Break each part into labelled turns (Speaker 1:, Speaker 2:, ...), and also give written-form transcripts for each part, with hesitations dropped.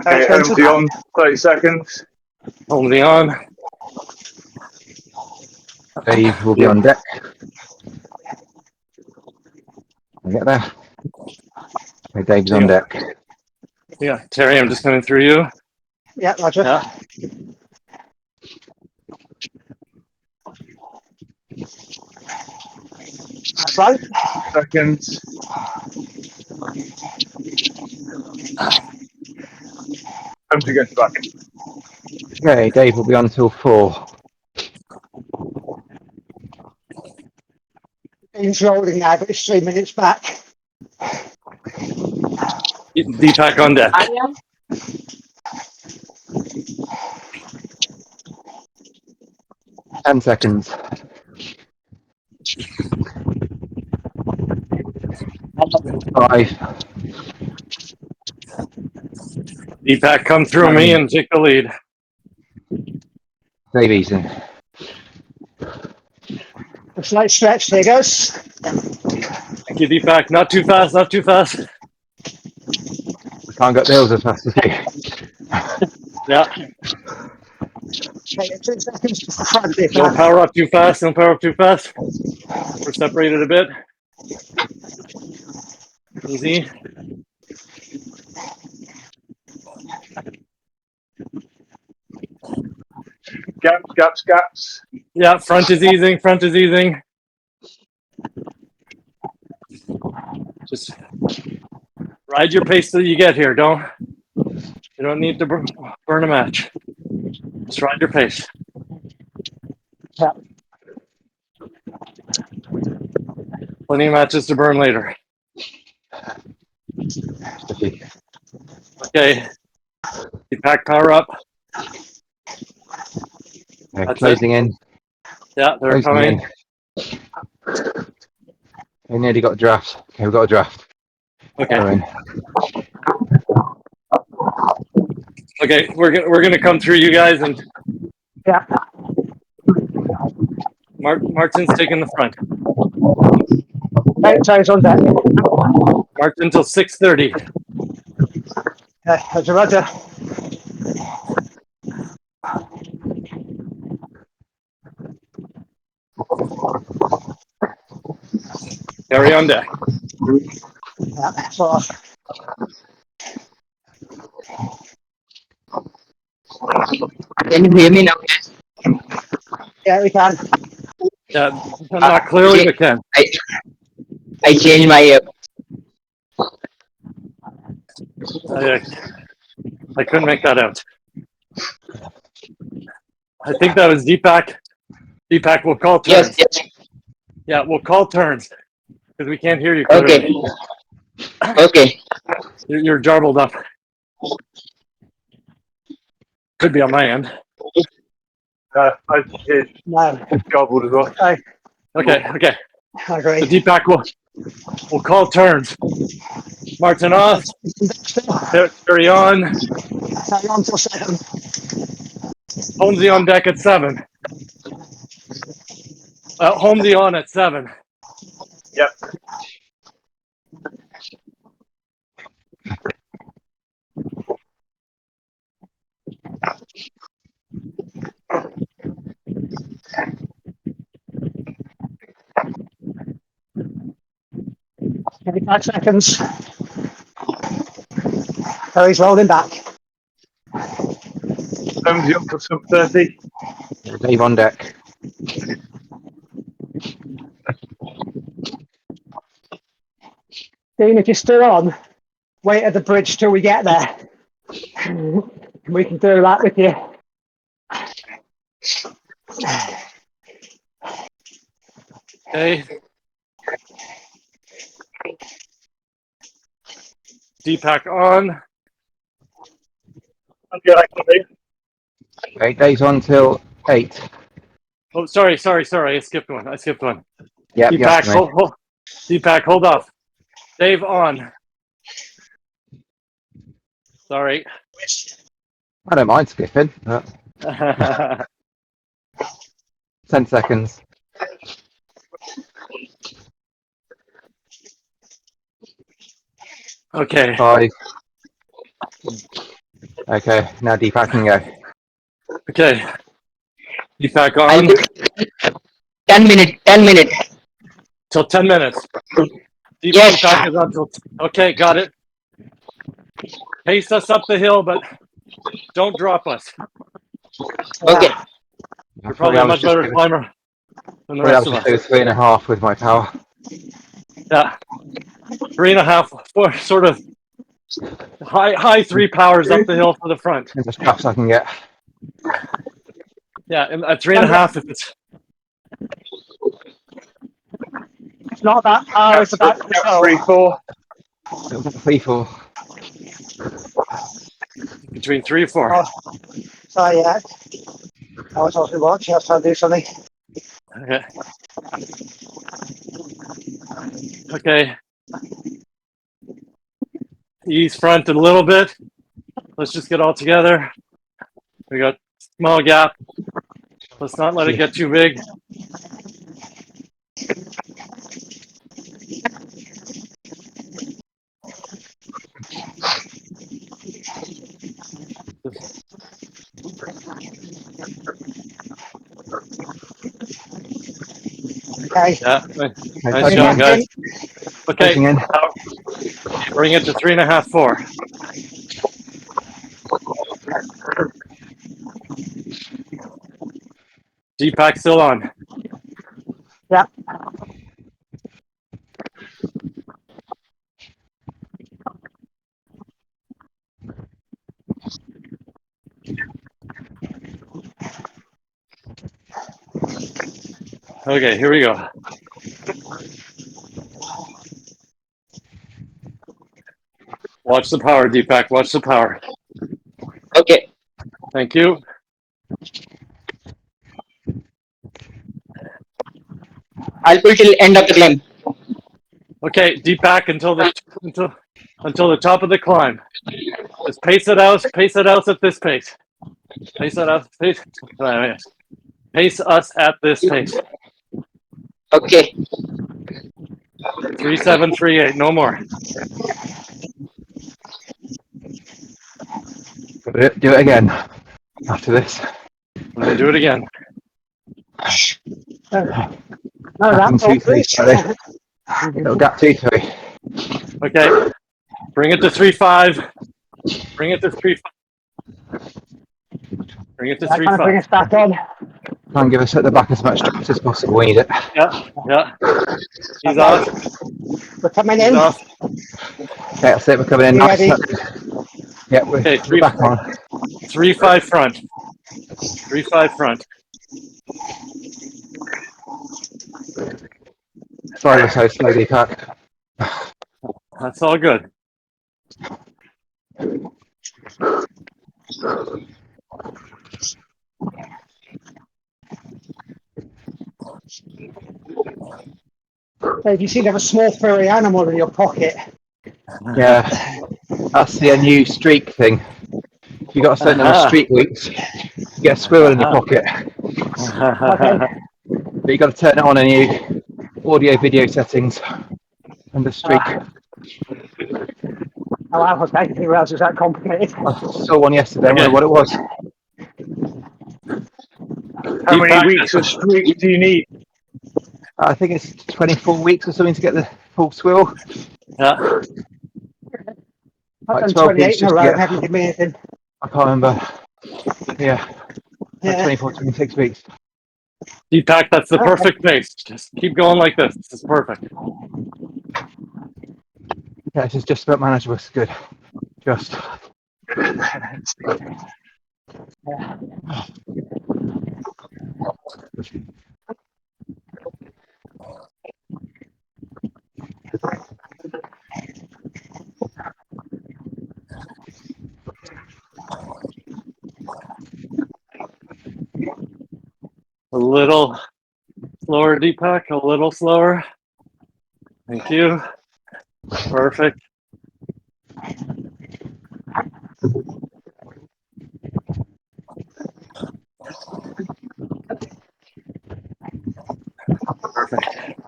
Speaker 1: Okay, empty on 30 seconds.
Speaker 2: Only on.
Speaker 3: Dave will be on deck. I get there. Okay, Dave's on deck.
Speaker 2: Yeah, Terry, I'm just coming through you.
Speaker 4: Yeah, Roger.
Speaker 2: Yeah.
Speaker 4: That's right.
Speaker 1: Seconds. Empty gets back.
Speaker 3: Okay, Dave will be on until 4.
Speaker 4: He's rolling now, but it's 3 minutes back.
Speaker 2: Deepak on deck.
Speaker 4: I am.
Speaker 3: Ten seconds. Five.
Speaker 2: Deepak, come through me and take the lead.
Speaker 3: Dave easy.
Speaker 4: A slight stretch, there goes.
Speaker 2: Thank you, Deepak. Not too fast, not too fast.
Speaker 3: We can't get the hills as fast as you.
Speaker 2: Yeah.
Speaker 4: Okay, 2 seconds to the front.
Speaker 2: Don't power up too fast, don't power up too fast. We're separated a bit. Easy.
Speaker 1: Gaps, gaps, gaps.
Speaker 2: Yeah, front is easing, front is easing. Just ride your pace till you get here. You don't need to burn a match. Just ride your pace.
Speaker 4: Yeah.
Speaker 2: Plenty of matches to burn later. Okay. Deepak, power up.
Speaker 3: Okay, closing in.
Speaker 2: Yeah, they're
Speaker 3: Closing
Speaker 2: coming.
Speaker 3: in. We nearly got a draft. Okay, we've got a draft.
Speaker 2: Okay. Okay, we're gonna come through you guys, and
Speaker 4: Yeah.
Speaker 2: Martin's taking the front.
Speaker 4: Okay, Terry's on deck.
Speaker 2: Martin until 6:30.
Speaker 4: Roger, Roger.
Speaker 2: Carry on deck.
Speaker 4: Yeah, sort of.
Speaker 5: Can you hear me now?
Speaker 4: Yeah, we can.
Speaker 2: Yeah, not clearly, but can.
Speaker 5: I changed my
Speaker 2: I couldn't make that out. I think that was Deepak. Deepak, we'll call turns.
Speaker 5: yes.
Speaker 2: Yeah, we'll call turns because we can't hear you clearly.
Speaker 5: Okay.
Speaker 2: You're jarbled up. Could be on my end.
Speaker 1: I hit
Speaker 4: No.
Speaker 1: gobbled as well.
Speaker 4: Okay.
Speaker 2: Okay.
Speaker 4: I agree.
Speaker 2: So Deepak we'll call turns. Martin off. Carry on.
Speaker 4: Carry on till 7.
Speaker 2: Holmesy on deck at 7. Holmesy on at 7.
Speaker 1: Yep.
Speaker 4: Maybe 5 seconds. Terry's rolling back.
Speaker 1: Empty up to 30.
Speaker 3: Dave on deck.
Speaker 4: Dean, if you're still on, wait at the bridge till we get there. We can do that with you.
Speaker 2: Okay. Deepak on.
Speaker 3: Okay, Dave's on till 8.
Speaker 2: Oh, sorry. I skipped one.
Speaker 3: Yep,
Speaker 2: Deepak, Deepak, hold off. Dave on. Sorry.
Speaker 3: I don't mind skipping. 10 seconds.
Speaker 2: Okay.
Speaker 3: 5, Okay, now Deepak can go.
Speaker 2: Okay. Deepak
Speaker 5: I'll
Speaker 2: on
Speaker 5: do 10 minutes. 10 minutes.
Speaker 2: till 10 minutes.
Speaker 5: Yes.
Speaker 2: Deepak is on till. Okay, got it. Pace us up the hill, but don't drop us.
Speaker 5: Okay.
Speaker 2: You're probably a much better climber than the rest of
Speaker 3: just
Speaker 2: us.
Speaker 3: over 3.5 with my power.
Speaker 2: Yeah. 3.5, 4, sort of high 3 powers up the hill for the front.
Speaker 3: As fast as I can get.
Speaker 2: Yeah, and at 3.5, if it's
Speaker 4: It's not that power, it's about control.
Speaker 1: 3-4.
Speaker 3: People.
Speaker 2: between 3 and 4.
Speaker 4: Oh, sorry, yeah. I was also watching. I was trying to do something.
Speaker 2: Okay. Okay. Ease front a little bit. Let's just get all together. We got small gap. Let's not let it get too big.
Speaker 4: Okay.
Speaker 2: Yeah. Nice
Speaker 3: Tucking
Speaker 2: job,
Speaker 3: in.
Speaker 2: guys. Okay.
Speaker 3: Tucking in.
Speaker 2: Now, bring it to 3.5, 4. Deepak still on.
Speaker 4: Yeah.
Speaker 2: Okay, here we go. Watch the power, Deepak. Watch the power.
Speaker 5: Okay.
Speaker 2: Thank you.
Speaker 5: I'll pull till end of the climb.
Speaker 2: Okay, Deepak until the top of the climb. Just pace it out. Pace it out at this pace. Pace it out. Pace us at this pace.
Speaker 5: Okay.
Speaker 2: 3738. No more.
Speaker 3: Do it again. After this.
Speaker 2: And then do it again.
Speaker 4: No, that's all,
Speaker 3: 2, 3,
Speaker 4: please.
Speaker 3: sorry. Little gap 2, 3.
Speaker 2: Okay. Bring it to 3.5. Bring it to 3.5. Bring it to
Speaker 4: I can't bring
Speaker 2: 3.5.
Speaker 4: us back on.
Speaker 3: Try and give us at the back as much draft as possible. We need it.
Speaker 2: Yeah. He's
Speaker 4: Okay.
Speaker 2: off.
Speaker 4: We're coming
Speaker 2: He's
Speaker 4: in.
Speaker 2: off.
Speaker 3: Okay, that's it. We're coming in.
Speaker 4: You
Speaker 3: Nice.
Speaker 4: ready?
Speaker 3: Yeah,
Speaker 2: Okay,
Speaker 3: we're back on.
Speaker 2: 3.5 front. 3.5 front.
Speaker 3: Sorry, we're so slow, Deepak.
Speaker 2: That's all good.
Speaker 4: Dave, you seem to have a small furry animal in your pocket.
Speaker 3: Yeah, that's the new streak thing. If you got a certain number of streak weeks, you get a squirrel in your pocket.
Speaker 4: Okay.
Speaker 3: But you got to turn it on in your audio video settings under streak.
Speaker 4: Oh, wow, okay. Didn't realize it was that complicated.
Speaker 3: I saw one yesterday. I
Speaker 2: Okay.
Speaker 3: wonder what it was.
Speaker 1: How many
Speaker 2: Deepak,
Speaker 1: weeks of streak do you need?
Speaker 3: I think it's 24 weeks or something to get the full squirrel.
Speaker 2: Yeah.
Speaker 4: I've
Speaker 3: Like
Speaker 4: done
Speaker 3: 12 weeks
Speaker 4: 28 in a
Speaker 3: just to
Speaker 4: row
Speaker 3: get.
Speaker 4: and haven't given me anything.
Speaker 3: I can't remember. Yeah, like
Speaker 4: Yeah.
Speaker 3: 24, 26 weeks.
Speaker 2: Deepak, that's the perfect pace. Just keep going like this. This is perfect.
Speaker 3: Yeah, this is just about manageable. It's good. Just.
Speaker 2: A little slower, Deepak. A little slower. Thank you. Perfect. Perfect.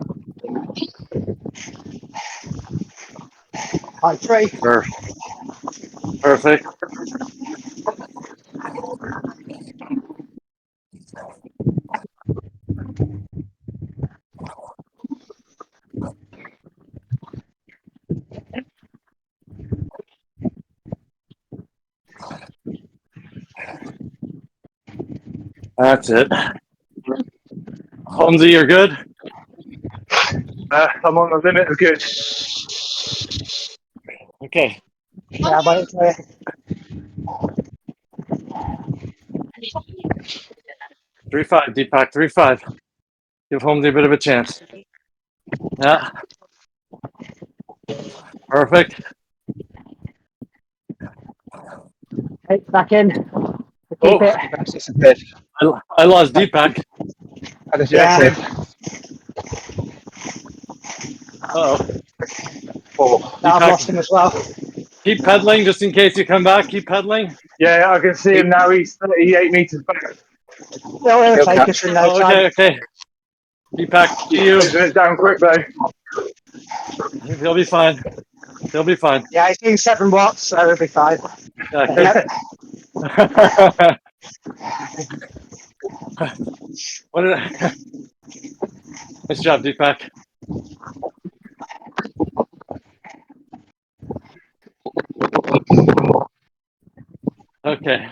Speaker 4: High 3.
Speaker 2: Perfect. That's it. Holmesy, you're good?
Speaker 1: I'm on the limit of good.
Speaker 2: Okay.
Speaker 4: Yeah, but it's,
Speaker 2: 3-5, Deepak, 3-5. Give Holmesy a bit of a chance. Yeah. Perfect.
Speaker 4: it's back in. Keep
Speaker 2: Oh,
Speaker 4: it.
Speaker 3: That's disappeared.
Speaker 2: I lost Deepak.
Speaker 3: How does
Speaker 4: Yeah.
Speaker 3: your exit?
Speaker 2: Uh-oh.
Speaker 3: Oh,
Speaker 4: I've
Speaker 2: Deepak,
Speaker 4: lost him as well.
Speaker 2: keep pedaling just in case you come back. Keep pedaling.
Speaker 1: Yeah, I can see him now. He's 38 meters back.
Speaker 4: They'll
Speaker 3: He'll
Speaker 4: take
Speaker 3: catch.
Speaker 4: us in no
Speaker 2: Oh,
Speaker 4: time.
Speaker 2: okay. Deepak,
Speaker 1: He's
Speaker 2: see you.
Speaker 1: closing it down quick though.
Speaker 2: He'll be fine. He'll be fine.
Speaker 4: Yeah, he's doing 7 watts, so he'll be fine.
Speaker 2: Yeah. What did I... Nice job, Deepak. Okay.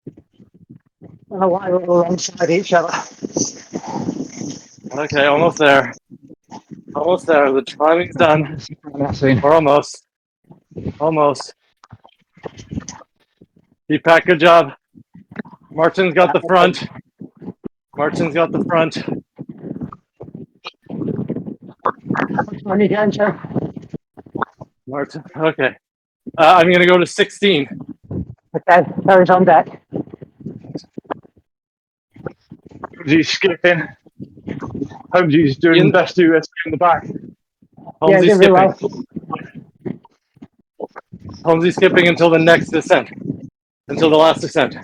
Speaker 4: I don't know why we're all alongside each other.
Speaker 2: Okay, almost there. Almost there. The climbing's done.
Speaker 3: That soon.
Speaker 2: Or almost. Almost. Deepak, good job. Martin's got the front. Martin's got the front.
Speaker 4: When you get into
Speaker 2: Martin, okay. I'm going to go to 16.
Speaker 4: okay, so he's on deck.
Speaker 1: He's skipping. Holmesy's doing
Speaker 2: In-
Speaker 1: best to in the back.
Speaker 4: Yeah,
Speaker 2: Holmesy's
Speaker 4: he's doing really
Speaker 2: skipping.
Speaker 4: well.
Speaker 2: Holmesy's skipping until the next descent. Until the last descent.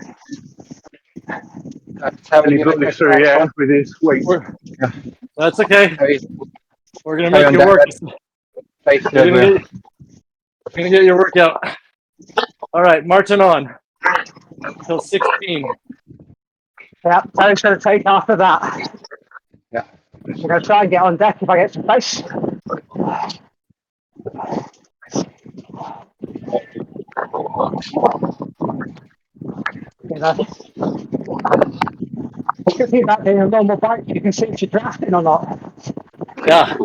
Speaker 1: And he blew through, yeah, with his weight.
Speaker 2: That's okay. We're going to
Speaker 3: Carry
Speaker 2: make
Speaker 3: on,
Speaker 2: it work.
Speaker 3: Dad. Face
Speaker 2: You're
Speaker 3: over.
Speaker 2: gonna get your workout. All right, Martin on. Till 16.
Speaker 4: Yeah, so he's going to take after that.
Speaker 3: Yeah.
Speaker 4: I'm going to try and get on deck if I get some space. You know, you can see that being a normal bike, you can see if you're drafting or not.
Speaker 2: Yeah.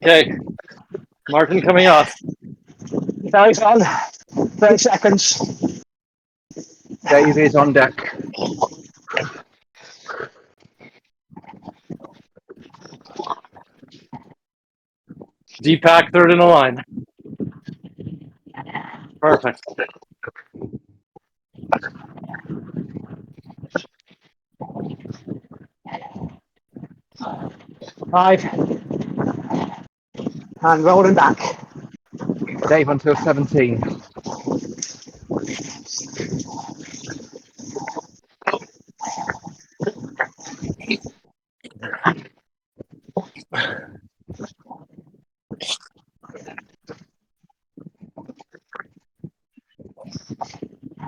Speaker 2: Okay. Martin coming off.
Speaker 4: So he's on 30 seconds.
Speaker 3: Dave is on deck.
Speaker 2: Deepak third in the line. Perfect.
Speaker 4: Five. And rolling back.
Speaker 3: Dave until 17.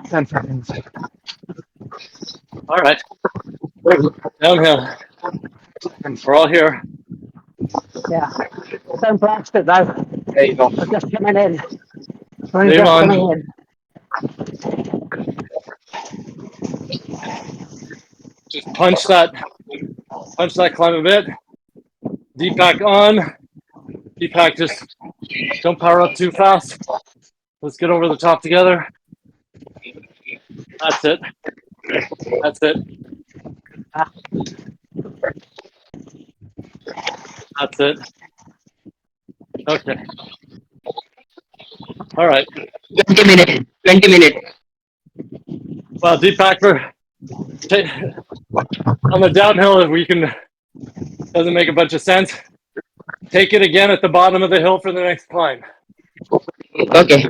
Speaker 3: Ten seconds.
Speaker 2: All right. Downhill. We're all here.
Speaker 4: Yeah. Don't blast it though.
Speaker 3: Dave off.
Speaker 4: We're just coming in. We're
Speaker 2: Dave
Speaker 4: just
Speaker 2: on.
Speaker 4: coming in.
Speaker 2: Just punch that climb a bit. Deepak on. Deepak, just don't power up too fast. Let's get over the top together. That's it. That's it. That's it. Okay. All right.
Speaker 5: 20 minutes. 20 minutes.
Speaker 2: Well, Deepak, on the downhill, if we can, doesn't make a bunch of sense. Take it again at the bottom of the hill for the next climb.
Speaker 5: Okay.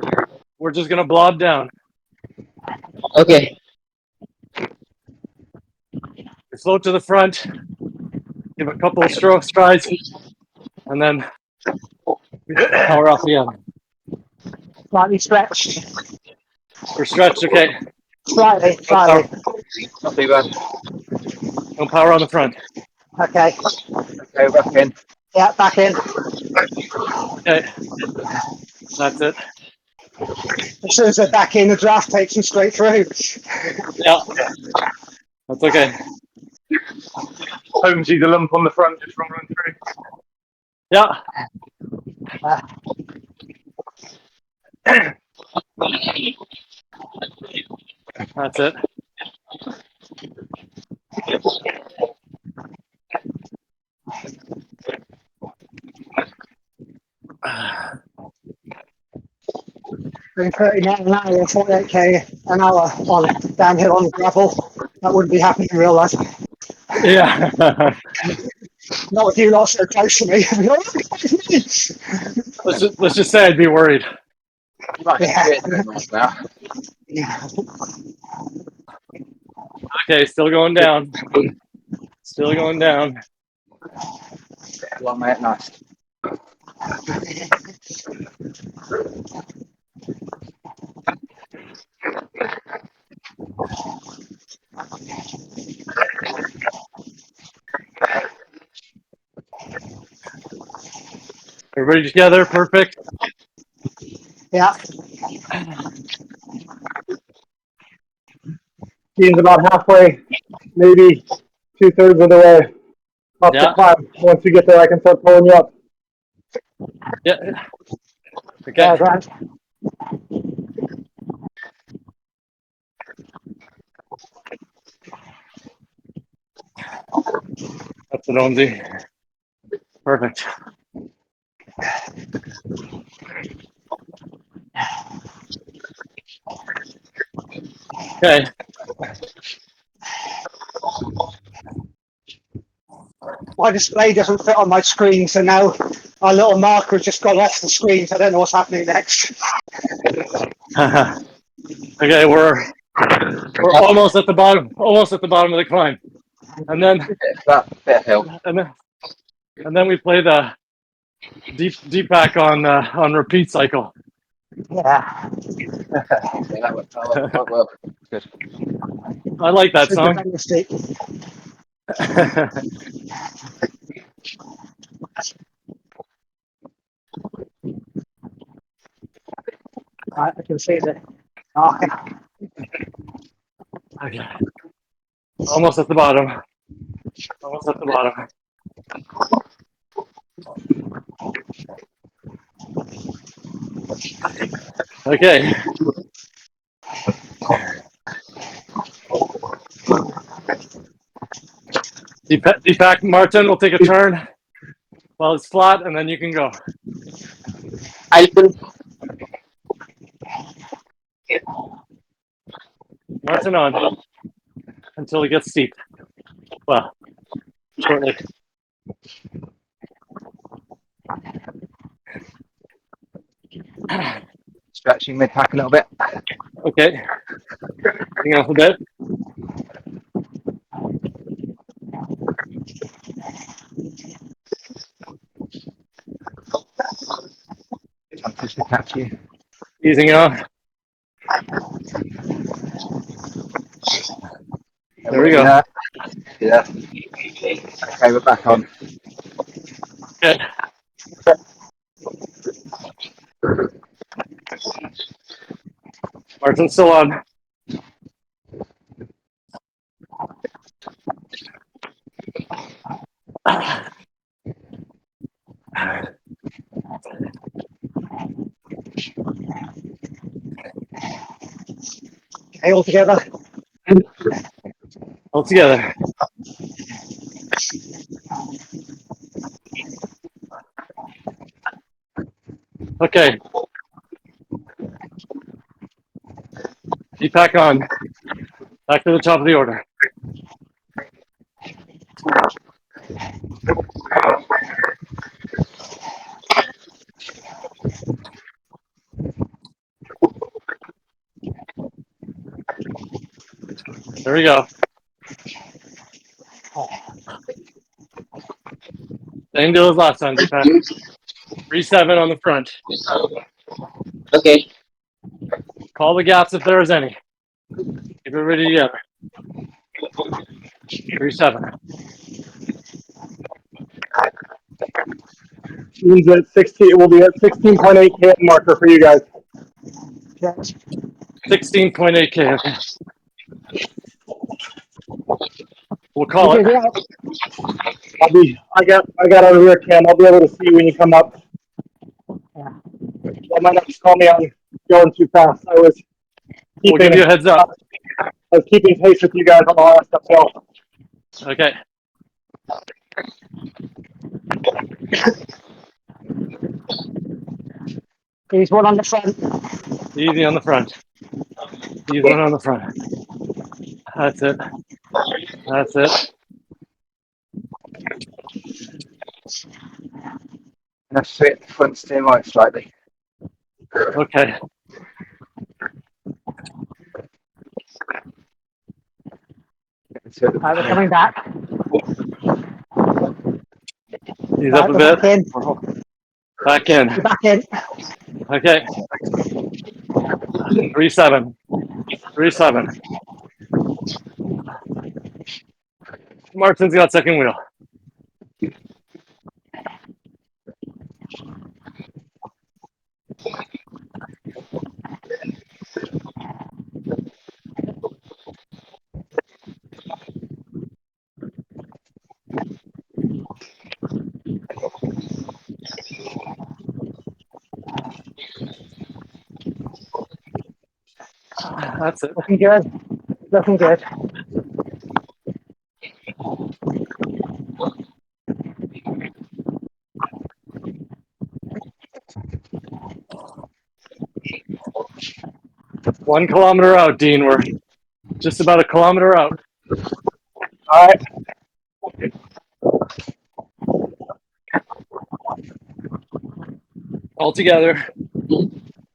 Speaker 2: We're just gonna blob down.
Speaker 5: Okay.
Speaker 2: Float to the front. Give a couple of strides, and then power off the end.
Speaker 4: Slightly stretched.
Speaker 2: We're stretched, okay.
Speaker 4: Slightly.
Speaker 3: Not too bad.
Speaker 2: No power on the front.
Speaker 4: Okay.
Speaker 3: Okay, back in.
Speaker 4: Yeah, back in.
Speaker 2: Okay. That's it.
Speaker 4: As soon as they're back in, the draft takes them straight through.
Speaker 2: Yeah, that's okay.
Speaker 1: Holmesy, the lump on the front, just run through.
Speaker 2: Yeah. That's it.
Speaker 4: Doing 39 an hour or 48k an hour on downhill on gravel. That wouldn't be happening in real life.
Speaker 2: Yeah.
Speaker 4: Not with you lot so close to me.
Speaker 2: let's just say I'd be worried.
Speaker 4: Yeah.
Speaker 2: Okay, still going down. Still going down.
Speaker 3: Well, mate, nice.
Speaker 2: Everybody together, perfect.
Speaker 4: Yeah.
Speaker 1: Ian's about halfway, maybe 2/3 of the way up
Speaker 2: Yeah.
Speaker 1: the climb. Once you get there, I can start pulling you up.
Speaker 2: Yeah. Okay.
Speaker 4: Yeah, right.
Speaker 2: That's an Onsey. Perfect. Okay.
Speaker 4: My display doesn't fit on my screen, so now our little marker has just gone off the screen, so I don't know what's happening next.
Speaker 2: Okay, we're almost at the bottom. Almost at the bottom of the climb, and then
Speaker 3: That hill.
Speaker 2: and then we play the deep back on repeat cycle.
Speaker 4: Yeah.
Speaker 3: That went well. Good.
Speaker 2: I like that
Speaker 4: Super
Speaker 2: song.
Speaker 4: fantastic. Right, I can see the marker.
Speaker 2: Okay. Almost at the bottom. Almost at the bottom. Okay. Deepak, Martin will take a turn while it's flat, and then you can go.
Speaker 5: I will.
Speaker 2: Martin on until it gets steep. Well, shortly.
Speaker 3: Stretching mid-pack a little bit.
Speaker 2: Okay. Hang on a bit.
Speaker 3: Just to catch you.
Speaker 2: Easing on. There we go.
Speaker 3: Yeah. Okay, we're back on.
Speaker 2: Okay. Martin's still on.
Speaker 4: Okay, all together.
Speaker 2: All together. Okay. Deepak on. Back to the top of the order. There we go. Same deal as last time, Deepak. 3-7 on the front.
Speaker 5: Okay.
Speaker 2: Call the gaps if there is any. Keep everybody together. 3-7.
Speaker 1: Ian's at 16. We'll be at 16.8K marker for you guys.
Speaker 4: Yes.
Speaker 2: 16.8K. Okay. We'll
Speaker 4: You
Speaker 2: call
Speaker 4: do
Speaker 2: it.
Speaker 4: the
Speaker 1: I got on the rear cam. I'll be able to see you when you come up.
Speaker 4: yeah.
Speaker 1: I might not just call me on going too fast.
Speaker 2: We'll give you a heads up.
Speaker 1: I was keeping pace with you guys on the last uphill.
Speaker 2: Okay.
Speaker 4: He's one on the front.
Speaker 2: Easy on the front. Easy one on the front. That's it. That's it.
Speaker 3: That's it. Front steer right slightly.
Speaker 2: Okay.
Speaker 4: We're coming back.
Speaker 2: Ease up
Speaker 4: Right,
Speaker 2: a
Speaker 4: we're
Speaker 2: bit.
Speaker 4: back in.
Speaker 2: Back in.
Speaker 4: We're back in.
Speaker 2: Okay. 3-7. 3-7. Martin's got second wheel. That's it.
Speaker 4: Looking good. Looking good.
Speaker 2: One kilometer out, Dean. We're just about a kilometer out.
Speaker 1: All right.
Speaker 2: All together.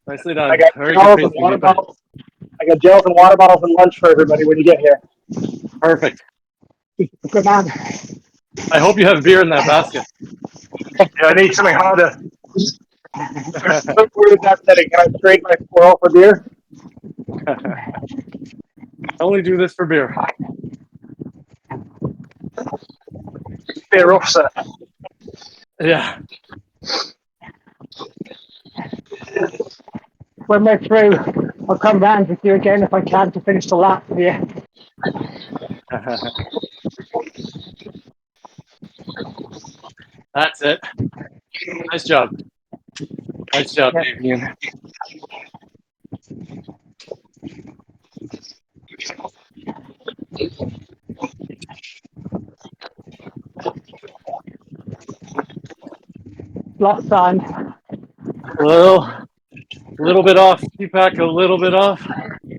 Speaker 2: Nicely
Speaker 1: I
Speaker 2: done.
Speaker 1: got
Speaker 2: Very good
Speaker 1: gels
Speaker 2: pace,
Speaker 1: and water
Speaker 2: Dean. But
Speaker 1: bottles. I got gels and water bottles and lunch for everybody when you get here.
Speaker 2: perfect.
Speaker 4: Good man.
Speaker 2: I hope you have beer in that basket.
Speaker 1: Yeah, I need something harder. Where is that setting? Can I trade my squirrel for beer?
Speaker 2: Only do this for beer.
Speaker 1: Beer offset.
Speaker 2: Yeah.
Speaker 4: When we're through, I'll come round with you again if I can to finish the lap for you.
Speaker 2: That's it. Nice job. Nice job,
Speaker 4: Yeah.
Speaker 2: Damien.
Speaker 4: Lost time.
Speaker 2: A little bit off. Deepak, a little bit off.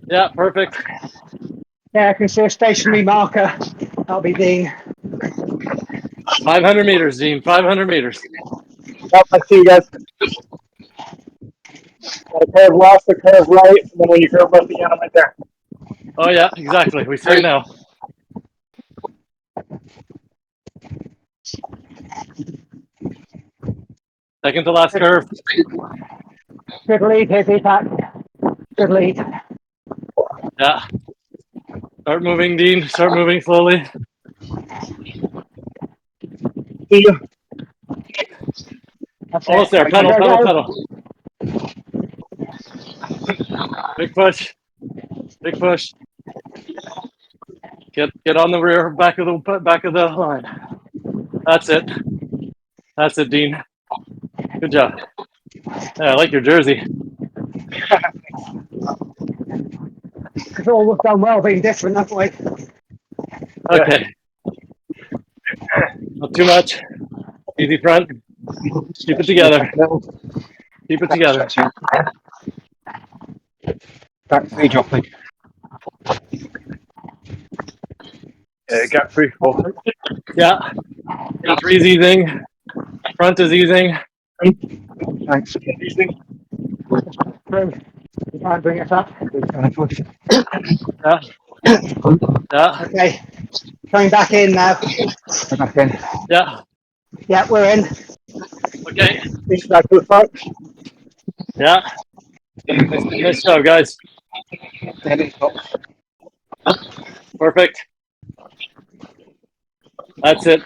Speaker 2: Yeah, perfect.
Speaker 4: Yeah, I can see a stationary marker. That'll be Dean.
Speaker 2: 500 meters, Dean. 500 meters.
Speaker 1: Yep, I see you guys. Got a curve left, a curve right, and then when you curve left again, I'm right there.
Speaker 2: Oh, yeah, exactly. We see you now. Second to last curve.
Speaker 4: Good lead here, Deepak. Good lead.
Speaker 2: Yeah. Start moving, Dean. Start moving slowly.
Speaker 1: See you.
Speaker 4: That's
Speaker 2: Almost
Speaker 4: it.
Speaker 2: there. Pedal,
Speaker 4: Go,
Speaker 2: pedal,
Speaker 4: go.
Speaker 2: pedal. Big push. Big push. Get on the rear back of the line. That's it. That's it, Dean. Good job. Yeah, I like your jersey.
Speaker 4: Because all we've done well being different, haven't we?
Speaker 2: Okay. Not too much. Easy front. Keep it together. Keep it together.
Speaker 3: Back three dropping.
Speaker 1: Yeah, got free. Cool.
Speaker 2: Yeah. Three's easing. Front is easing.
Speaker 3: Thanks.
Speaker 4: Through. You can't bring it up.
Speaker 2: Yeah. Yeah.
Speaker 4: Okay. Coming back in now.
Speaker 3: Back in.
Speaker 2: Yeah.
Speaker 4: Yeah, we're in.
Speaker 2: Okay.
Speaker 1: Back to the front.
Speaker 2: Yeah. Nice job, guys. Perfect. That's it.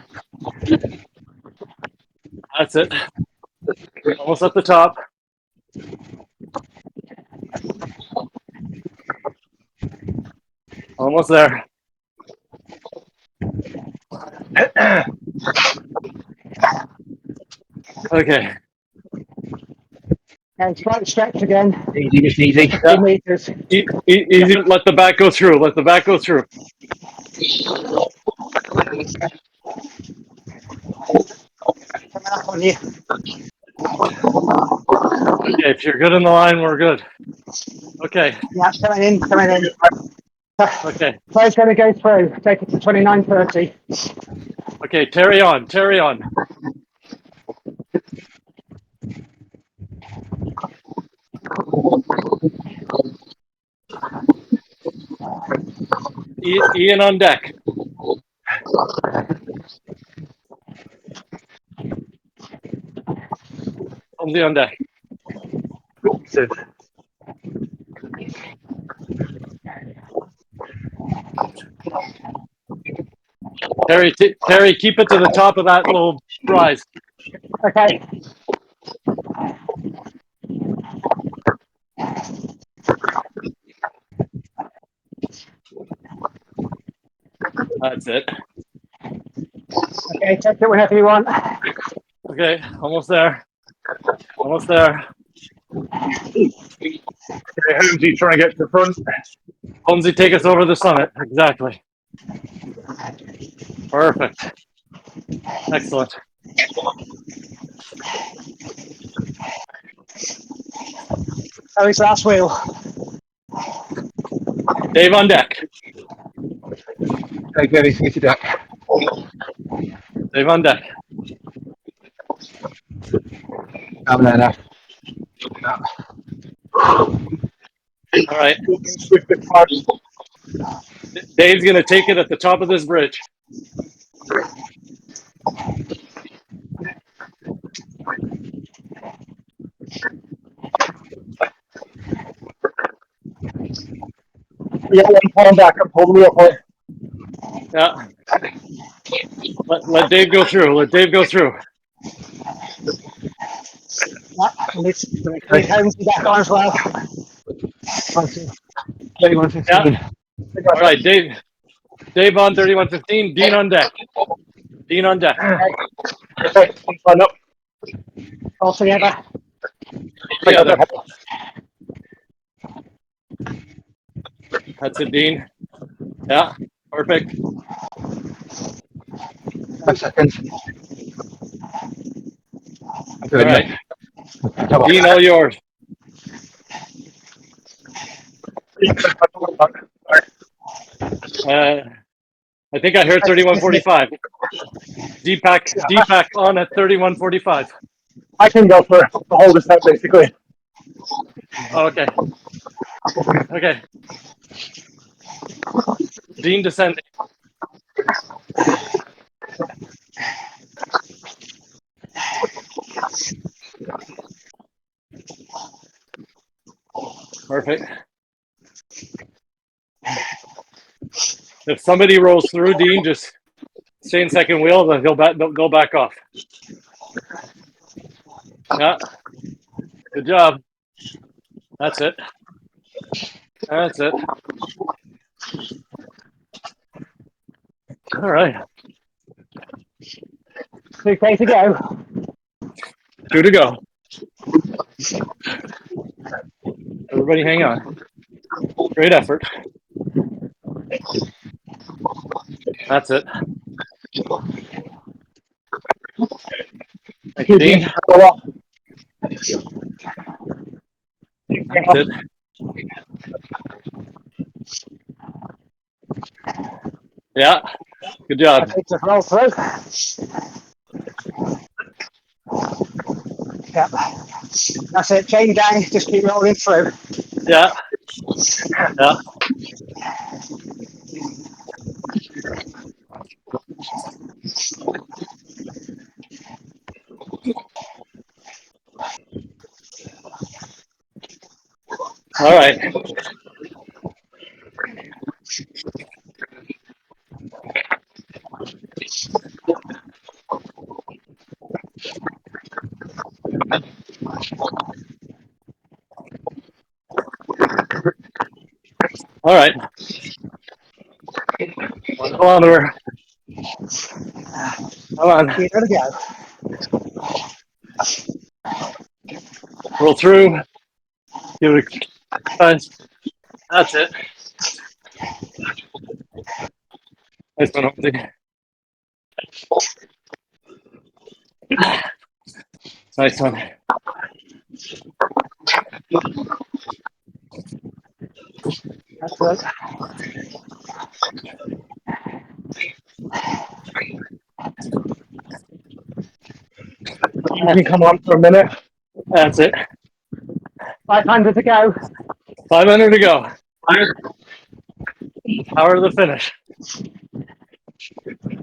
Speaker 2: That's it. Almost at the top. Almost there. Okay.
Speaker 4: And slight stretch again.
Speaker 3: Easy, just easy.
Speaker 4: 50 meters.
Speaker 2: Easy. Let the back go through. Let the back go through.
Speaker 4: Coming up on you.
Speaker 2: Okay, if you're good in the line, we're good. Okay.
Speaker 4: Yeah, coming in, coming in.
Speaker 2: Okay.
Speaker 4: Flow's going to go through. Take it to 29:30.
Speaker 2: Okay. Terry on. Terry on. Ian on deck. Somebody on deck. Terry, keep it to the top of that little rise.
Speaker 4: Okay.
Speaker 2: That's it.
Speaker 4: Okay, take it whenever you want.
Speaker 2: Okay, almost there. Almost there.
Speaker 1: Okay, Holmesy trying to get to the front.
Speaker 2: Holmesy, take us over the summit. Exactly. Perfect. Excellent.
Speaker 4: Oh, it's last wheel.
Speaker 2: Dave on deck.
Speaker 3: Okay, good. Get to deck.
Speaker 2: Dave on deck.
Speaker 3: I'm there now.
Speaker 2: All right. Dave's going to take it at the top of this bridge.
Speaker 1: We got one palm back up, hold me up, boy.
Speaker 2: Yeah. Let Dave go through. Let Dave go through.
Speaker 4: Yeah, and it's Holmesy back on as well.
Speaker 3: 31:15.
Speaker 2: Yeah. All right, Dave. Dave on 31:15. Dean on deck. Dean on deck.
Speaker 1: Okay, run up.
Speaker 4: All together.
Speaker 2: Together. That's it, Dean. Yeah. Perfect.
Speaker 3: 5 seconds. I'm
Speaker 2: All
Speaker 3: good.
Speaker 2: right.
Speaker 3: Come on.
Speaker 2: Dean, all yours. I think I heard 31:45. Deepak on at 31:45.
Speaker 1: I can go for the whole descent, basically.
Speaker 2: Oh, okay. Okay. Dean descending. Perfect. If somebody rolls through, Dean, just stay in second wheel, then they'll go back off. Yeah. Good job. That's it. That's it. All right.
Speaker 4: 2K to go.
Speaker 2: 2 to go. Everybody hang on. Great effort. That's it. Thank you, Dean. That's it. Yeah. Good job.
Speaker 4: Okay, just roll through. Yep. That's it. Chain gang. Just keep rolling through.
Speaker 2: Yeah. Yeah. All right. All right. kilometer. Come on,
Speaker 4: Give it a go.
Speaker 2: roll through. Give it a nice. That's it. Nice one, Holmesy. Nice one.
Speaker 4: That's it.
Speaker 1: You can come on for a minute.
Speaker 2: That's it.
Speaker 4: 500 to go.
Speaker 2: 500 to go. Power of the finish.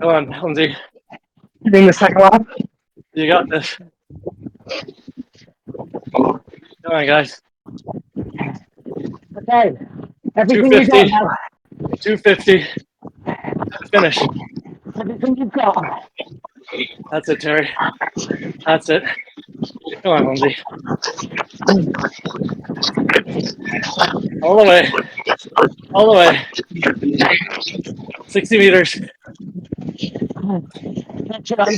Speaker 2: Come on, Holmesy.
Speaker 1: You mean the second lap?
Speaker 2: You got this. Come on, guys.
Speaker 4: Okay. Everything you got
Speaker 2: 250.
Speaker 4: now.
Speaker 2: 250. Finish.
Speaker 4: Everything you've got.
Speaker 2: That's it, Terry. That's it. Come on, Holmesy. All the way. All the way. 60 meters.
Speaker 4: Catch it on.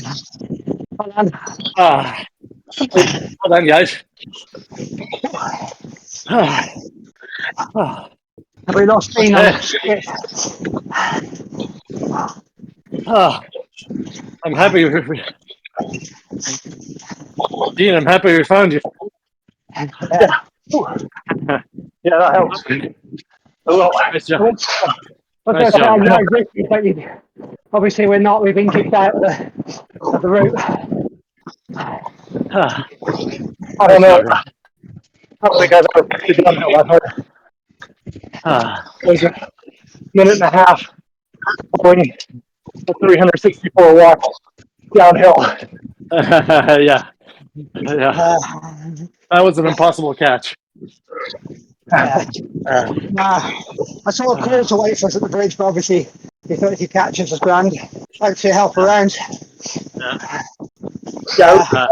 Speaker 4: Hold on.
Speaker 2: Ah. Well done, guys. Ah. Ah.
Speaker 4: Have we lost Dean on
Speaker 2: Okay.
Speaker 4: it?
Speaker 2: Ah. I'm happy. Dean, I'm happy we found you.
Speaker 4: Yeah.
Speaker 1: Yeah, that helps.
Speaker 2: Nice job.
Speaker 4: But
Speaker 2: Nice
Speaker 4: that's how
Speaker 2: job.
Speaker 4: you know, but you, obviously we're not. We've been kicked out of the route.
Speaker 2: Ah.
Speaker 1: I don't know.
Speaker 2: Nice job.
Speaker 1: I don't think I've ever actually done that one hard.
Speaker 2: Ah.
Speaker 1: It was a minute and a half going the 364 walk downhill.
Speaker 2: Yeah. Yeah. That was an impossible catch.
Speaker 4: Yeah.
Speaker 2: Ah.
Speaker 4: Nah, I saw a call to wait for us at the bridge, but obviously he thought if you catch us was grand. Thanks for your help around.
Speaker 1: Yeah, I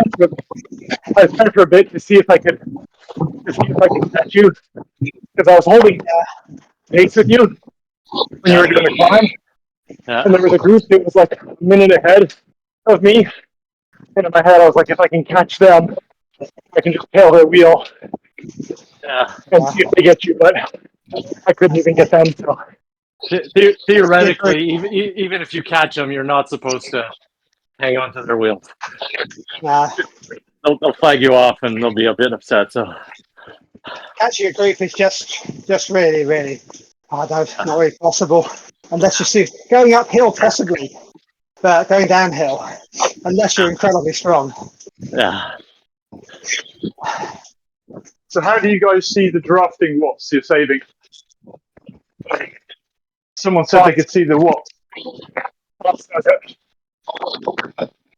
Speaker 1: was trying for a bit to see if I could catch you because I was holding pace with you when you were doing the climb,
Speaker 2: Yeah.
Speaker 1: and there was a group that was like a minute ahead of me, and in my head I was like, if I can catch them, I can just tail their wheel
Speaker 2: Yeah.
Speaker 1: and see if they get you, but I couldn't even get them. So
Speaker 2: Theoretically, even if you catch them, you're not supposed to hang on to their wheels.
Speaker 4: Nah,
Speaker 2: They'll flag you off and they'll be a bit upset. So
Speaker 4: catching a group is just really, really hard. Not really possible unless you see going uphill possibly, but going downhill unless you're incredibly strong.
Speaker 2: yeah.
Speaker 6: So how do you guys see the drafting watts you're saving? Someone said they could see the watts.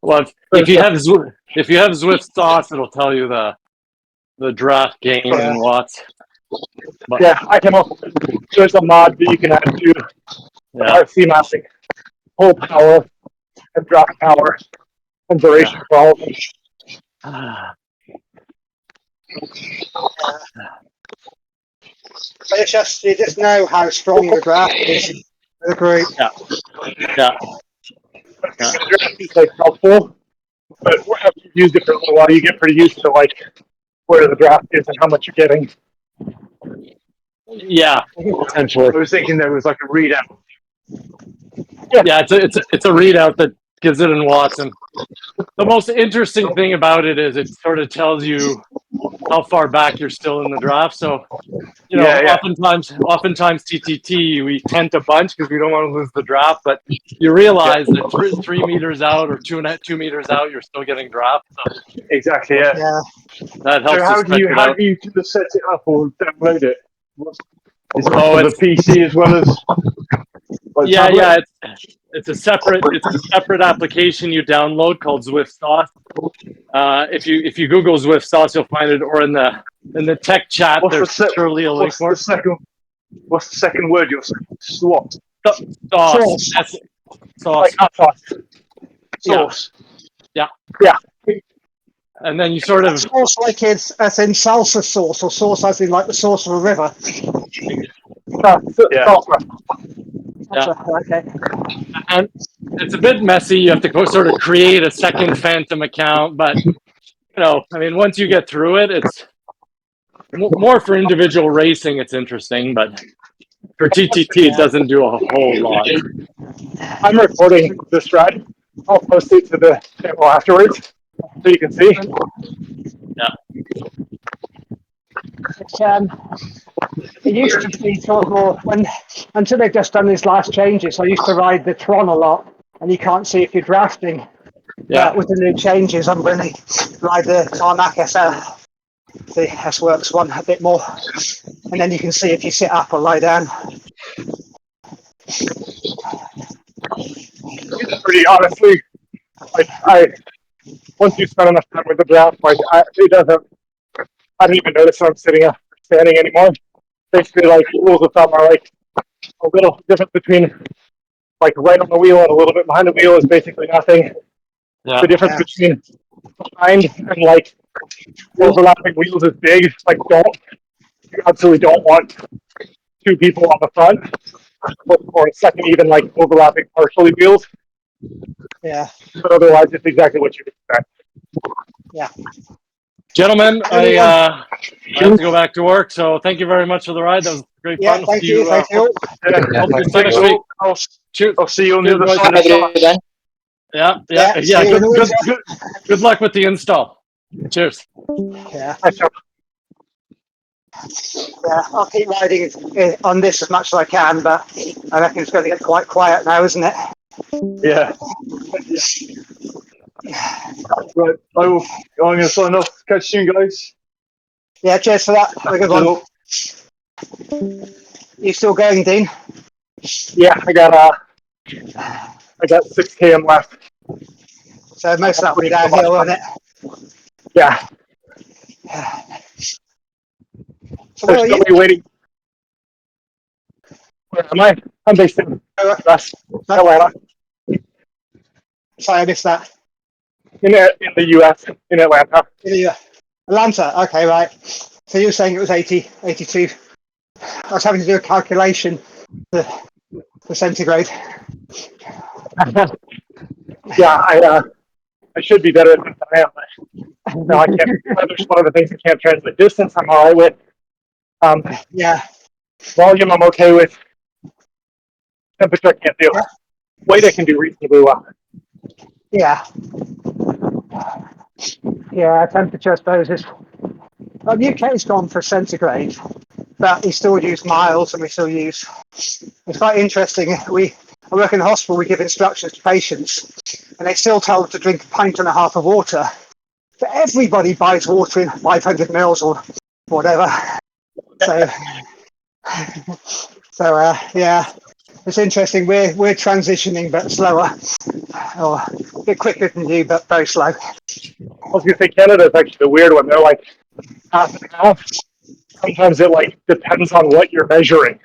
Speaker 2: Well, if you have Zwift sauce, it'll tell you the draft gain in watts. But,
Speaker 1: yeah, I came up. There's a mod that you can add to
Speaker 2: yeah.
Speaker 1: RC mapping, pull power and drop power and duration for all of them.
Speaker 2: Ah.
Speaker 4: But it's just you just know how strong the draft is in the group.
Speaker 2: Yeah. Yeah.
Speaker 1: It's like helpful, but after you've used it for a little while, you get pretty used to like where the draft is and how much you're getting.
Speaker 2: Yeah. Potentially.
Speaker 6: I was thinking there was like a readout.
Speaker 2: Yeah, it's a readout that gives it in watts, and the most interesting thing about it is it sort of tells you how far back you're still in the draft. So, you know, oftentimes TTT we tent a bunch because we don't want to lose the draft, but you realize that 3 meters out or 2 meters out, you're still getting draft. So
Speaker 6: Exactly. Yeah.
Speaker 4: Yeah.
Speaker 2: that helps.
Speaker 6: So how do you set it up or download it? Is it for the PC as well as?
Speaker 2: Yeah. It's a separate application you download called Zwift Sauce. If you Google Zwift Sauce, you'll find it, or in the tech chat. There's surely a link for it.
Speaker 6: What's the second word you're saying? SWAT.
Speaker 2: Sauce. Sauce.
Speaker 1: Like hot sauce.
Speaker 6: Sauce.
Speaker 2: Yeah.
Speaker 1: Yeah.
Speaker 2: And then you sort of
Speaker 4: Sauce like it's as in salsa sauce, or sauce as in like the sauce of a river.
Speaker 6: Yeah.
Speaker 1: Salsa.
Speaker 2: Yeah.
Speaker 4: Okay.
Speaker 2: And it's a bit messy. You have to go sort of create a second Phantom account, but I mean, once you get through it, it's more for individual racing. It's interesting, but for TTT, it doesn't do a whole lot.
Speaker 1: I'm recording this ride. I'll post it to the channel afterwards so you can see.
Speaker 4: It used to be sort of more until they've just done these last changes. I used to ride the Tron a lot, and you can't see if you're drafting.
Speaker 2: Yeah.
Speaker 4: But with the new changes, I'm going to ride the Tarmac SL, the S-Works one, a bit more, and then you can see if you sit up or lie down.
Speaker 1: Pretty honestly, like once you spend enough time with the draft, like I don't even notice when I'm sitting up or standing anymore. Basically, like rules of thumb are like a little difference between like right on the wheel and a little bit behind the wheel is basically nothing.
Speaker 2: Yeah.
Speaker 1: The difference between behind and like overlapping wheels is big. Like you absolutely don't want two people on the front or a second even like overlapping partially wheels.
Speaker 4: Yeah.
Speaker 1: But otherwise, it's exactly what you'd expect.
Speaker 4: Yeah.
Speaker 2: Gentlemen, I have to go back to work, so thank you very much for the ride. That was great
Speaker 4: Yeah,
Speaker 2: fun.
Speaker 4: thank you. Thank you.
Speaker 3: Yeah,
Speaker 2: Hope to see you
Speaker 6: Thanks
Speaker 2: next week.
Speaker 6: all.
Speaker 2: Cheers.
Speaker 6: I'll see you on the other
Speaker 2: Cheers,
Speaker 6: side of
Speaker 5: Have a
Speaker 6: summer.
Speaker 2: Yeah.
Speaker 4: See you in the
Speaker 2: Good luck with the install. Cheers.
Speaker 4: Yeah.
Speaker 1: I feel
Speaker 4: Yeah, I'll keep riding on this as much as I can, but I reckon it's going to get quite quiet now, isn't it?
Speaker 6: Yeah. Right. I'm going to sign off. Catch you soon, guys.
Speaker 4: Yeah, cheers for that. Have a good one. You still going, Dean?
Speaker 1: yeah, I got 6 km left.
Speaker 4: So most of that will be downhill, won't it?
Speaker 1: Yeah.
Speaker 4: So where are you?
Speaker 1: Still waiting. Where am I? I'm based in West Atlanta,
Speaker 4: Sorry, I missed that.
Speaker 1: in the U.S. in Atlanta.
Speaker 4: Atlanta. Okay, right. So you were saying it was 80, 82. I was having to do a calculation for centigrade.
Speaker 1: Yeah, I should be better than I am. But no, I can't. There's one of the things I can't translate distance. I'm all right with.
Speaker 4: Yeah.
Speaker 1: Volume, I'm okay with. Temperature, I can't do.
Speaker 4: Yeah.
Speaker 1: Weight, I can do reasonably well.
Speaker 4: Yeah. Yeah, temperature, I suppose, is... Well, the UK's gone for centigrade, but we still use miles and we still use... It's quite interesting. I work in the hospital, we give instructions to patients, and they still tell them to drink 1.5 pints of water. But everybody buys water in 500 mils or whatever. So yeah, it's interesting. We're transitioning, but slower, or a bit quicker than you, but very slow.
Speaker 1: I was gonna say Canada is actually the weird one. They're like half and half. Sometimes it like depends on what you're measuring.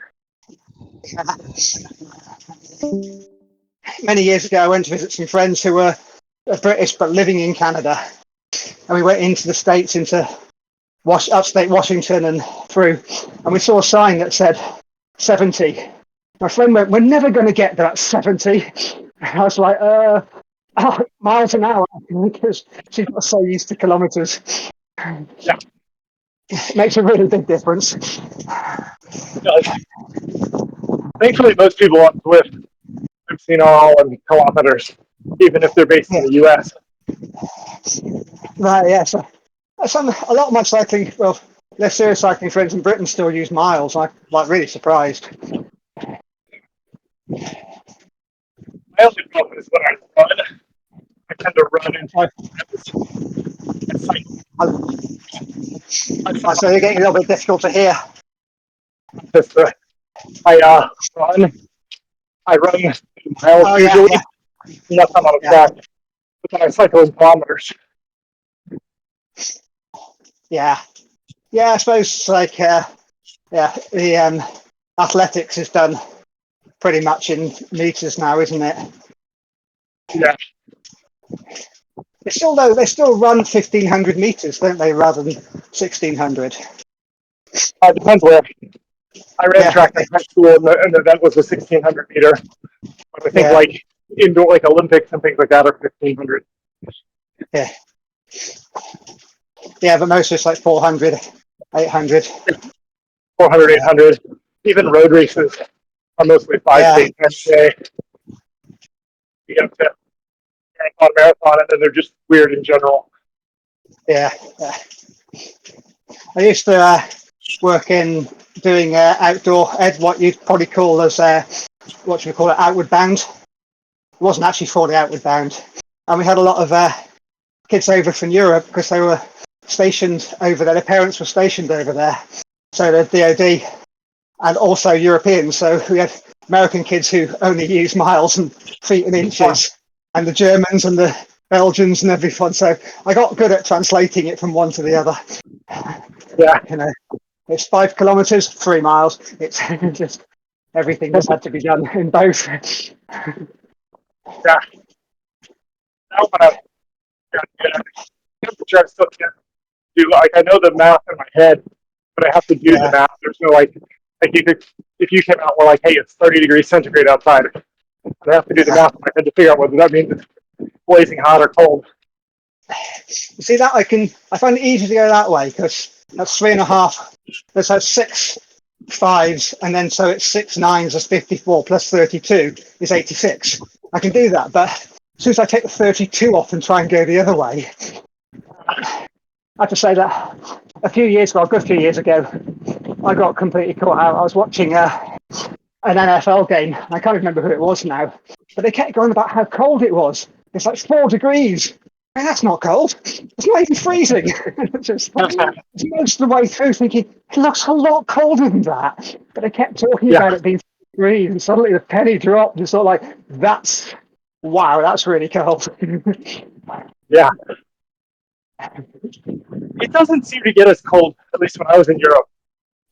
Speaker 4: Many years ago, I went to visit some friends who were British but living in Canada, and we went into the States, into upstate Washington and through, and we saw a sign that said 70. My friend went, "We're never going to get to that 70." I was like, miles an hour, because she got so used to kilometers.
Speaker 1: Yeah.
Speaker 4: It makes a really big difference.
Speaker 1: Thankfully, most people on Swift have seen all in kilometers, even if they're based in the U.S.
Speaker 4: Right, yeah. So a lot of my cycling, well, less serious cycling friends in Britain still use miles. I'm like really surprised.
Speaker 1: My only problem is when I run, I tend to run into
Speaker 4: So you're getting a little bit difficult to hear.
Speaker 1: I run miles usually, and that's not on a track. But then I cycle in kilometers.
Speaker 4: Yeah. I suppose like the athletics is done pretty much in meters now, isn't it?
Speaker 1: Yeah.
Speaker 4: They still run 1,500 meters, don't they, rather than 1,600?
Speaker 1: Depends where. I ran track in high school, and the event was a 1,600 meter. But I think like indoor, like Olympics and things like that, are 1,500.
Speaker 4: Yeah. Yeah, but most of it's like 400, 800.
Speaker 1: 400, 800. Even road races are mostly 5K, 10K. You get to marathon, and then they're just weird in general.
Speaker 4: Yeah. I used to work in doing outdoor what you'd probably call as what you would call it, outward bound. It wasn't actually fully outward bound, and we had a lot of kids over from Europe because they were stationed over there. Their parents were stationed over there, so the DoD, and also Europeans. So we had American kids who only use miles and feet and inches, and the Germans and the Belgians and everyone. So I got good at translating it from one to the other.
Speaker 1: Yeah.
Speaker 4: You know, it's 5 kilometers, 3 miles. It's just everything just had to be done in both.
Speaker 1: Yeah. Now when I'm temperature, I still can't do, like, I know the math in my head, but I have to do the math. There's no like if you came out and were like, hey, it's 30 degrees centigrade outside, I have to do the math in my head to figure out whether that means it's blazing hot or cold.
Speaker 4: See that I find it easy to go that way because that's 3.5. There's like 6 5s, and then so it's 6 9s is 54 plus 32 is 86. I can do that, but as soon as I take the 32 off and try and go the other way, I have to say that a good few years ago, I got completely caught out. I was watching an NFL game. I can't remember who it was now, but they kept going about how cold it was. It's like 4 degrees. I mean, that's not cold. It's not even freezing. Just most of the way through thinking, it looks a lot colder than that. But they kept talking about it being 4 degrees, and suddenly the penny dropped. It's sort of like, wow, that's really cold.
Speaker 1: Yeah. It doesn't seem to get as cold, at least when I was in Europe.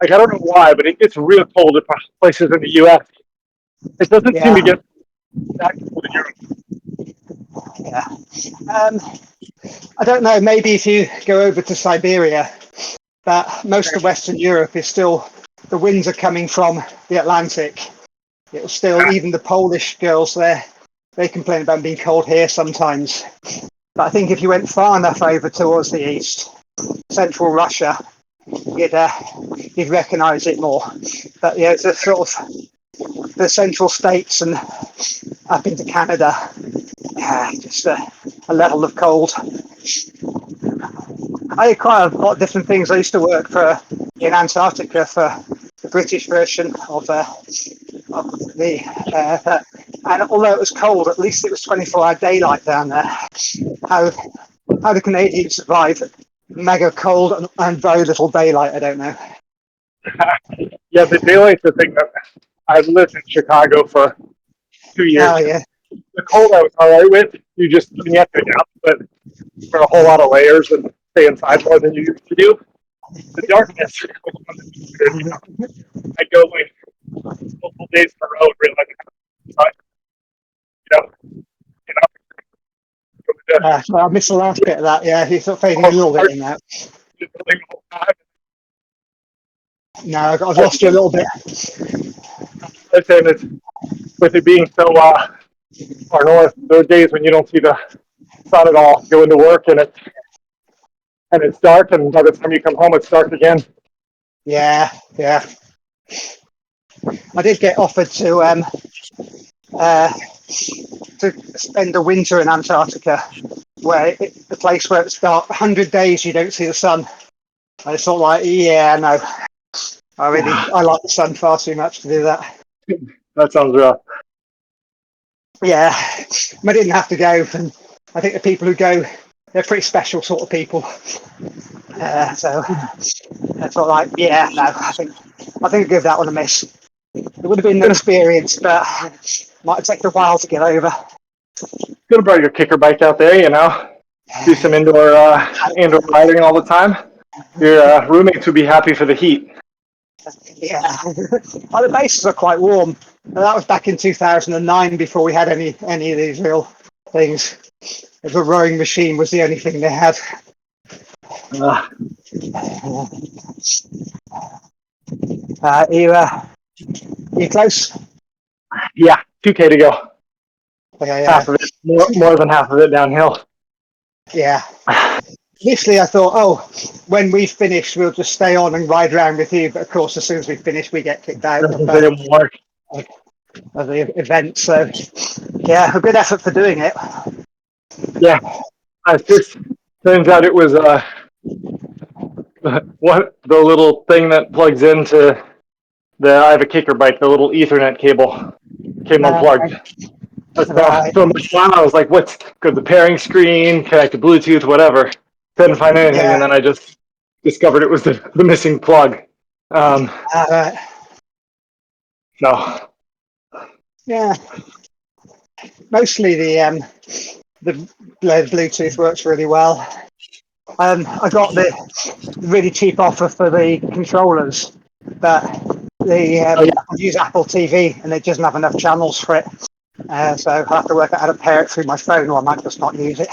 Speaker 1: Like, I don't know why, but it gets real cold in places in the US. It doesn't seem to get that cold in Europe.
Speaker 4: Yeah. I don't know, maybe if you go over to Siberia, but most of Western Europe is still, the winds are coming from the Atlantic. It'll still, even the Polish girls there, they complain about being cold here sometimes. But I think if you went far enough over towards the east, central Russia, you'd recognise it more. But yeah, it's a sort of the central states and up into Canada, just a level of cold. I did quite a lot of different things. I used to work in Antarctica for the British version of the and although it was cold, at least it was 24-hour daylight down there. How the Canadians survive mega cold and very little daylight, I don't know.
Speaker 1: Yeah, the daylight's the thing that I've lived in Chicago for 2 years.
Speaker 4: Oh yeah.
Speaker 1: The cold I was all right with. You have to adapt, but for a whole lot of layers and stay inside more than you used to do. The darkness. I go like multiple days in a row, realizing,
Speaker 4: I missed the last bit of that. Yeah, he's sort of fading a little bit in that. No, I've lost you a little bit.
Speaker 1: I'm saying that with it being so far north, there are days when you don't see the sun at all. Go into work and it's dark, and by the time you come home, it's dark again.
Speaker 4: Yeah. I did get offered to spend a winter in Antarctica, where the place where it's dark 100 days you don't see the sun. I thought, like, yeah, no, I like the sun far too much to do that.
Speaker 1: That sounds rough.
Speaker 4: Yeah, I didn't have to go, and I think the people who go, they're pretty special sort of people. So I thought, like, yeah, no, I think I'd give that one a miss. It would have been an experience, but might have taken a while to get over.
Speaker 1: Gonna bring your kicker bike out there, do some indoor riding all the time. Your roommates would be happy for the heat.
Speaker 4: Yeah, well, the bases are quite warm. And that was back in 2009, before we had any of these real things. The rowing machine was the only thing they had. You close?
Speaker 1: Yeah, 2K to go. half of it, more than half of it downhill.
Speaker 4: Yeah. Initially, I thought, oh, when we finish, we'll just stay on and ride around with you. But of course, as soon as we finish, we get kicked out of
Speaker 1: Work.
Speaker 4: the event. So, yeah, a good effort for doing it.
Speaker 1: Yeah, it just turns out it was what the little thing that plugs into I have a kicker bike, the little Ethernet cable came unplugged.
Speaker 4: Right.
Speaker 1: So much fun. I was like, what's good? The pairing screen, connect to Bluetooth, whatever. Couldn't find anything, and then I just discovered it was the missing plug.
Speaker 4: Right.
Speaker 1: No.
Speaker 4: Yeah. Mostly the Bluetooth works really well. I got the really cheap offer for the controllers, but I use Apple TV and it doesn't have enough channels for it. So I have to work out how to pair it through my phone, or I might just not use it.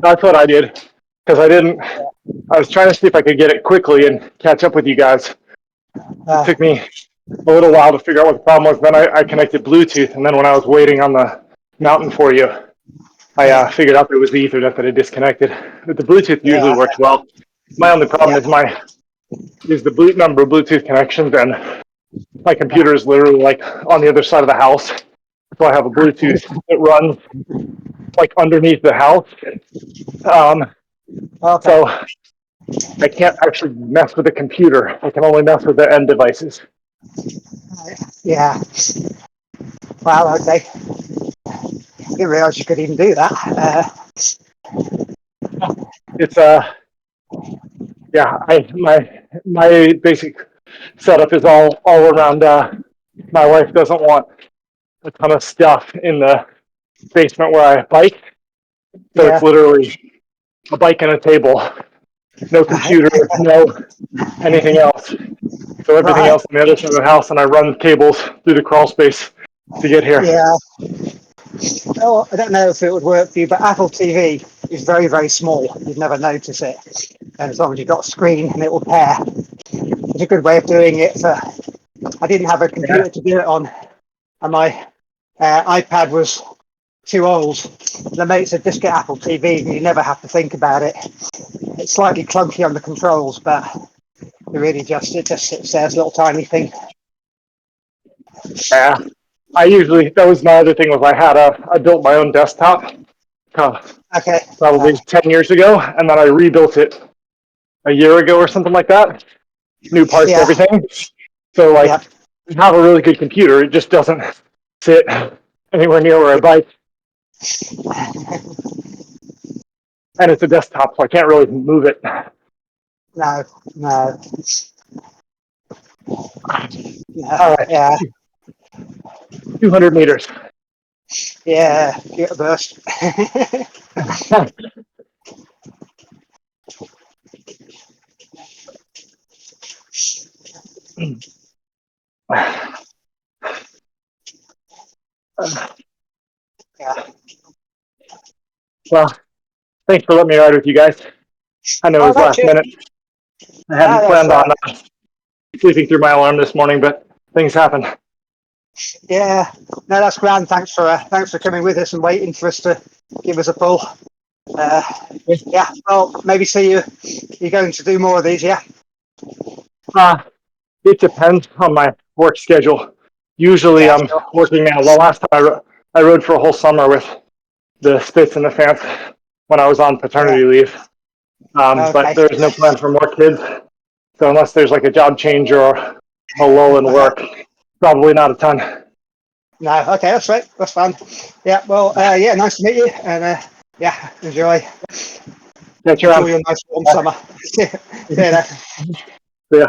Speaker 1: That's what I did, because I was trying to see if I could get it quickly and catch up with you guys. It took me a little while to figure out what the problem was. Then I connected Bluetooth, and then when I was waiting on the mountain for you, I figured out that it was the Ethernet that had disconnected. But the Bluetooth usually works well. My only problem is the number of Bluetooth connections, and my computer is literally like on the other side of the house. So I have a Bluetooth that runs like underneath the house. So I can't actually mess with the computer. I can only mess with the end devices.
Speaker 4: Yeah. Wow. Okay. I didn't realize you could even do that.
Speaker 1: It's my basic setup is all around. My wife doesn't want a ton of stuff in the basement where I bike, so it's literally a bike and a table, no computer, no anything else. So everything else on the other side of the house, and I run cables through the crawl space to get here.
Speaker 4: Yeah. Oh, I don't know if it would work for you, but Apple TV is very, very small. You'd never notice it. And as long as you've got a screen and it will pair, it's a good way of doing it. So I didn't have a computer to do it on, and my iPad was too old. The mate said, just get Apple TV and you never have to think about it. It's slightly clunky on the controls, but it just sits there as a little tiny thing.
Speaker 1: Yeah. That was my other thing, was I built my own desktop probably 10 years ago, and then I rebuilt it a year ago or something like that. New parts, everything. So I have a really good computer. It just doesn't sit anywhere near where I bike. And it's a desktop, so I can't really move it.
Speaker 4: No.
Speaker 1: All right.
Speaker 4: Yeah.
Speaker 1: 200 meters.
Speaker 4: Yeah, get a burst. Yeah.
Speaker 1: Well, thanks for letting me ride with you guys. I know it was last minute. I hadn't planned on sleeping through my alarm this morning, but things happen.
Speaker 4: Yeah, no, that's grand. Thanks for coming with us and waiting for us to give us a pull. Yeah, well, maybe see you're going to do more of these, yeah?
Speaker 1: It depends on my work schedule. Usually I'm working now. The last time I rode for a whole summer with the Spits and the Fans when I was on paternity leave. But there's no plan for more kids. So unless there's like a job change or a lull in work, probably not a ton.
Speaker 4: No, okay, that's right. That's fun. Yeah, well, yeah, nice to meet you. And yeah, enjoy your nice warm summer. See you later.
Speaker 1: Yeah.